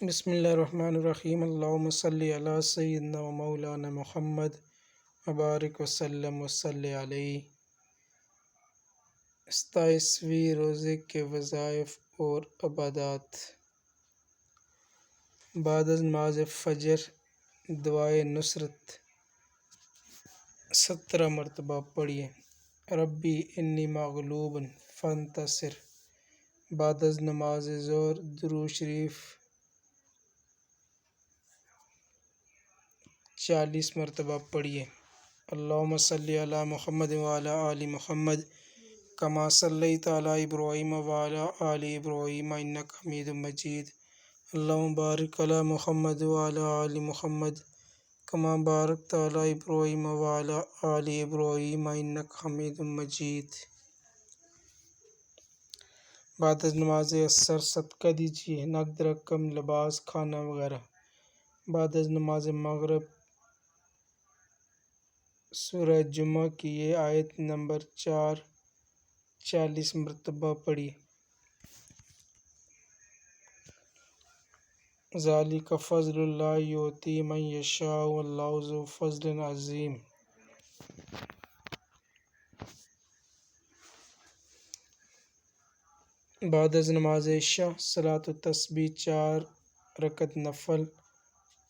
بسم اللہ الرحمن الرحیم، اللہم صلی علی سیدنا و مولانا محمد وبارک وسلم وصلی علیہ۔ 27ویں روزے کے وظائف اور عبادات۔ بعد از نماز فجر دعائے نصرت 17 مرتبہ پڑھیے۔ ربی انی مغلوب فانتصر۔ بعد از نماز ظہر درود شریف 40 مرتبہ پڑھیے۔ اللہم صلی علی محمد وعلی آل محمد کما صلیت علی ابراہیم وعلی آل ابراہیم انک حمید مجید۔ اللہم بارک علی محمد وعلی آل محمد کما بارکت علی ابراہیم وعلی آل ابراہیم انک حمید مجید۔ بعد از نماز عصر صدقہ دیجیے، نقد رقم، لباس، کھانا وغیرہ۔ بعد از نماز مغرب سورہ جمعہ کی یہ آیت نمبر 4 40 مرتبہ پڑھی۔ ذالک فضل اللہ یؤتی من یشاء واللہ ذو فضل عظیم۔ بعد از نماز عشاء صلاۃ التسبیح 4 رکعت نفل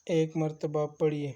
1 مرتبہ پڑھیے۔